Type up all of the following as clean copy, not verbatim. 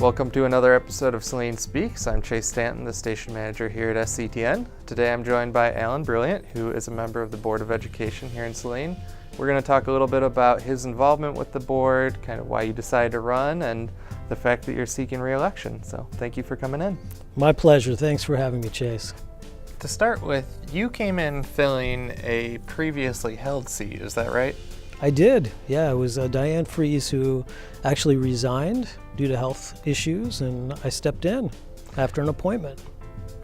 Welcome to another episode of Saline Speaks. I'm Chase Stanton, the station manager here at SCTN. Today I'm joined by Alan Brilliant, who is a member of the Board of Education here in Saline. We're going to talk a little bit about his involvement with the board, kind of why you decided to run, and the fact that you're seeking re-election. So thank you for coming in. My pleasure. Thanks for having me, Chase. To start with, you came in filling a previously held seat, is that right? I did. Yeah, it was Diane Fries who actually resigned due to health issues, and I stepped in after an appointment.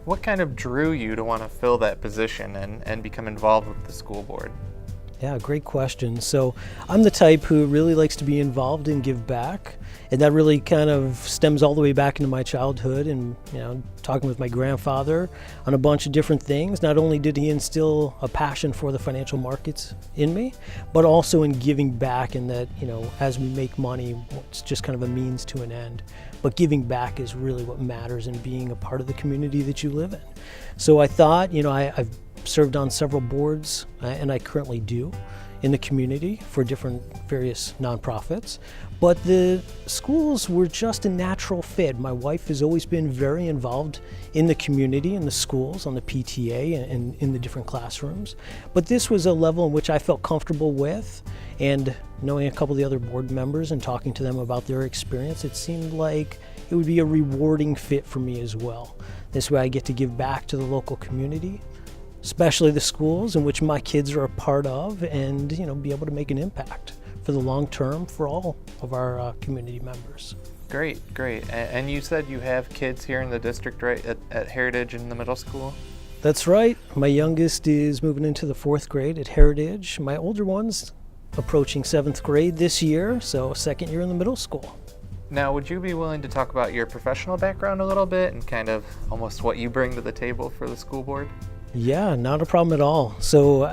What kind of drew you to want to fill that position and become involved with the school board? Yeah, great question. So I'm the type who really likes to be involved and give back. And that really kind of stems all the way back into my childhood and, talking with my grandfather on a bunch of different things. Not only did he instill a passion for the financial markets in me, but also in giving back in that, as we make money, it's just kind of a means to an end. But giving back is really what matters and being a part of the community that you live in. So I thought, I've served on several boards, and I currently do, in the community for different various nonprofits. But the schools were just a natural fit. My wife has always been very involved in the community, in the schools, on the PTA, and in the different classrooms. But this was a level in which I felt comfortable with, and knowing a couple of the other board members and talking to them about their experience, it seemed like it would be a rewarding fit for me as well. This way I get to give back to the local community, especially the schools in which my kids are a part of, and be able to make an impact for the long term for all of our community members. Great. And you said you have kids here in the district, right, at Heritage in the middle school? That's right. My youngest is moving into the 4th grade at Heritage. My older one's approaching 7th grade this year, so 2nd year in the middle school. Now, would you be willing to talk about your professional background a little bit and kind of almost what you bring to the table for the school board? Yeah, not a problem at all. So,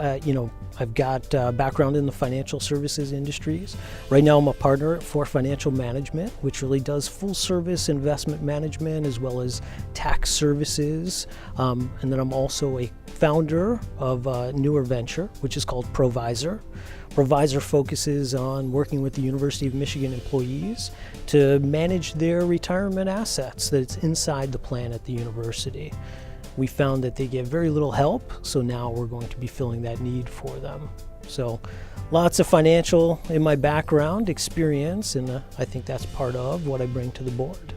I've got background in the financial services industries. Right now, I'm a partner for financial management, which really does full service investment management as well as tax services. And then I'm also a founder of a newer venture, which is called Provisor. Provisor focuses on working with the University of Michigan employees to manage their retirement assets that's inside the plan at the university. We found that they get very little help, so now we're going to be filling that need for them. So lots of financial in my background experience, and I think that's part of what I bring to the board.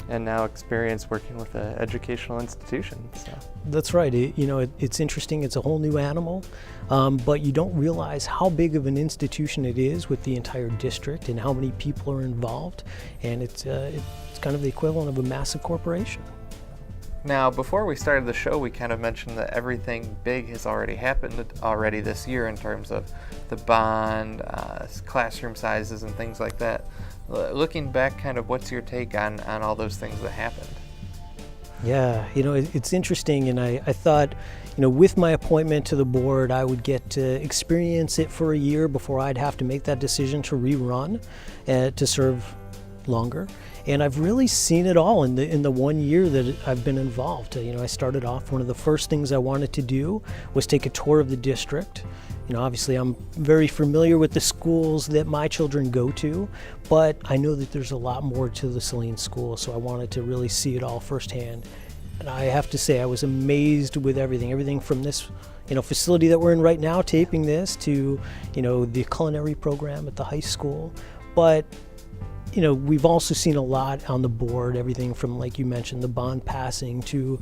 And now experience working with an educational institution. So. That's right. It's interesting. It's a whole new animal, but you don't realize how big of an institution it is with the entire district and how many people are involved, and it's kind of the equivalent of a massive corporation. Now, before we started the show, we kind of mentioned that everything big has already happened this year in terms of the bond, classroom sizes, and things like that. Looking back, kind of what's your take on all those things that happened? Yeah, it's interesting, and I thought, with my appointment to the board, I would get to experience it for a year before I'd have to make that decision to rerun, to serve longer. And I've really seen it all in the 1 year that I've been involved. I started off, one of the first things I wanted to do was take a tour of the district. Obviously I'm very familiar with the schools that my children go to, but I know that there's a lot more to the Saline school, so I wanted to really see it all firsthand. And I have to say I was amazed with everything from this facility that we're in right now, taping this, to the culinary program at the high school. But we've also seen a lot on the board, everything from, like you mentioned, the bond passing to,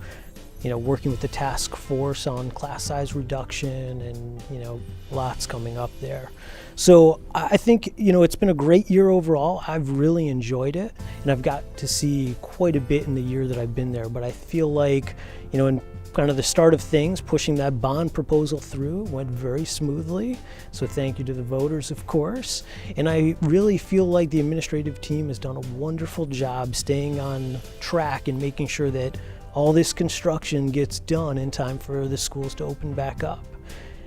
working with the task force on class size reduction, and, lots coming up there. So I think, it's been a great year overall. I've really enjoyed it, and I've got to see quite a bit in the year that I've been there. But I feel like, in kind of the start of things, pushing that bond proposal through went very smoothly. So thank you to the voters, of course. And I really feel like the administrative team has done a wonderful job staying on track and making sure that all this construction gets done in time for the schools to open back up.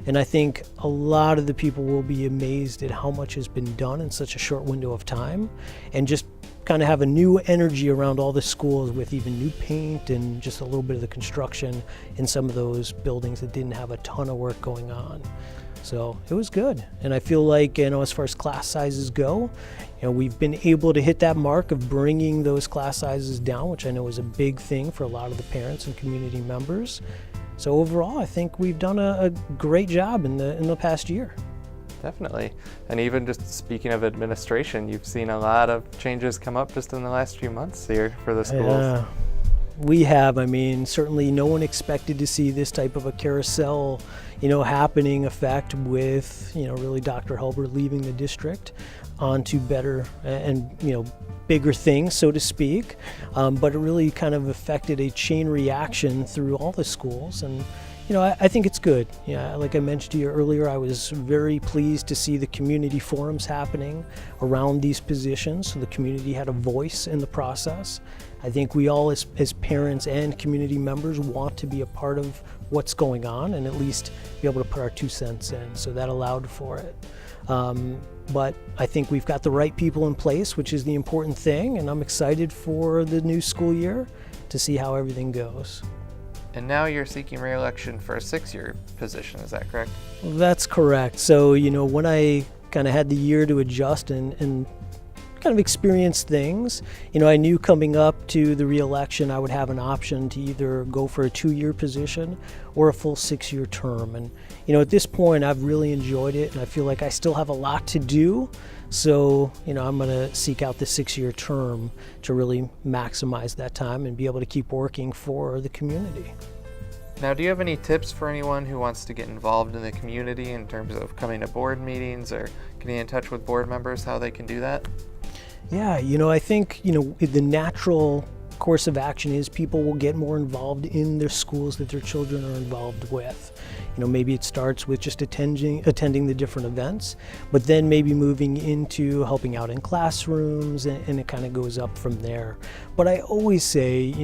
And I think a lot of the people will be amazed at how much has been done in such a short window of time, and just kind of have a new energy around all the schools with even new paint and just a little bit of the construction in some of those buildings that didn't have a ton of work going on. So it was good. And I feel like, as far as class sizes go, we've been able to hit that mark of bringing those class sizes down, which I know is a big thing for a lot of the parents and community members. So overall, I think we've done a great job in the past year. Definitely. And even just speaking of administration, you've seen a lot of changes come up just in the last few months here for the schools. Yeah, we have. I mean, certainly no one expected to see this type of a carousel, happening effect with, really Dr. Hulbert leaving the district onto better and, bigger things, so to speak. But it really kind of affected a chain reaction through all the schools. And I think it's good. Yeah, like I mentioned to you earlier, I was very pleased to see the community forums happening around these positions, so the community had a voice in the process. I think we all, as parents and community members, want to be a part of what's going on and at least be able to put our 2 cents in, so that allowed for it. But I think we've got the right people in place, which is the important thing, and I'm excited for the new school year to see how everything goes. And now you're seeking re-election for a 6-year position, is that correct? Well, that's correct. So, when I kind of had the year to adjust and kind of experience things, I knew coming up to the re-election I would have an option to either go for a 2-year position or a full 6-year term. And, at this point, I've really enjoyed it, and I feel like I still have a lot to do. So, I'm going to seek out the 6-year term to really maximize that time and be able to keep working for the community. Now, do you have any tips for anyone who wants to get involved in the community in terms of coming to board meetings or getting in touch with board members, how they can do that? Yeah, I think, the natural course of action is people will get more involved in their schools that their children are involved with. Maybe it starts with just attending the different events, but then maybe moving into helping out in classrooms, and it kind of goes up from there. But I always say,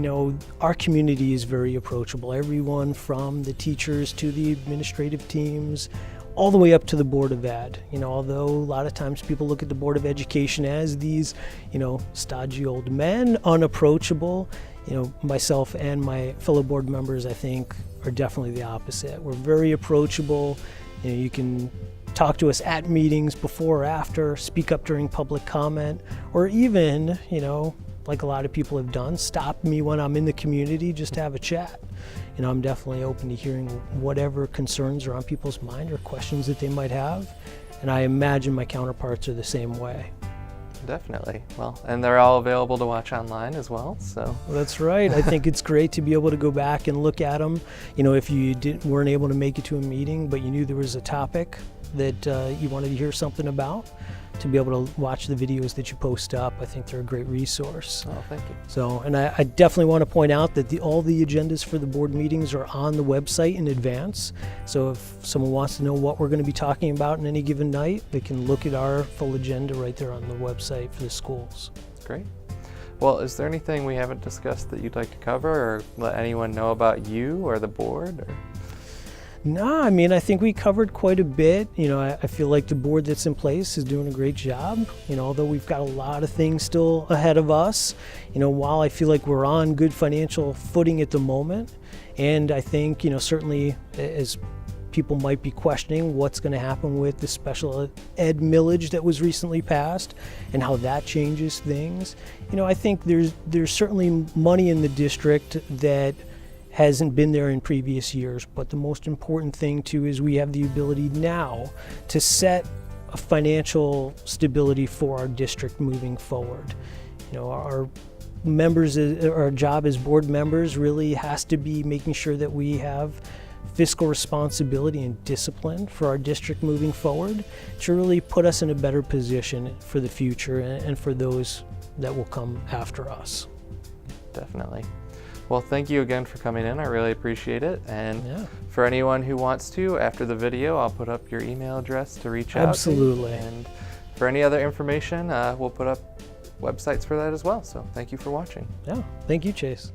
our community is very approachable. Everyone from the teachers to the administrative teams, all the way up to the Board of Ed. Although a lot of times people look at the Board of Education as these, stodgy old men, unapproachable. Myself and my fellow board members, I think, are definitely the opposite. We're very approachable. You can talk to us at meetings, before or after, speak up during public comment, or even, like a lot of people have done, stop me when I'm in the community just to have a chat. I'm definitely open to hearing whatever concerns are on people's mind or questions that they might have. And I imagine my counterparts are the same way. Definitely. Well, and they're all available to watch online as well, so. Well, that's right. I think it's great to be able to go back and look at them. If you weren't able to make it to a meeting, but you knew there was a topic that you wanted to hear something about, to be able to watch the videos that you post up. I think they're a great resource. Oh, thank you. So, and I definitely want to point out that all the agendas for the board meetings are on the website in advance. So if someone wants to know what we're going to be talking about in any given night, they can look at our full agenda right there on the website for the schools. Great. Well, is there anything we haven't discussed that you'd like to cover or let anyone know about you or the board? Or? No, I think we covered quite a bit. I feel like the board that's in place is doing a great job. Although we've got a lot of things still ahead of us, while I feel like we're on good financial footing at the moment, and I think, certainly as people might be questioning what's going to happen with the special ed millage that was recently passed and how that changes things. I think there's certainly money in the district that hasn't been there in previous years, but the most important thing too is we have the ability now to set a financial stability for our district moving forward. Our job as board members really has to be making sure that we have fiscal responsibility and discipline for our district moving forward to really put us in a better position for the future and for those that will come after us. Definitely. Well, thank you again for coming in. I really appreciate it. And for anyone who wants to, after the video, I'll put up your email address to reach out. Absolutely. And for any other information, we'll put up websites for that as well. So thank you for watching. Yeah, thank you, Chase.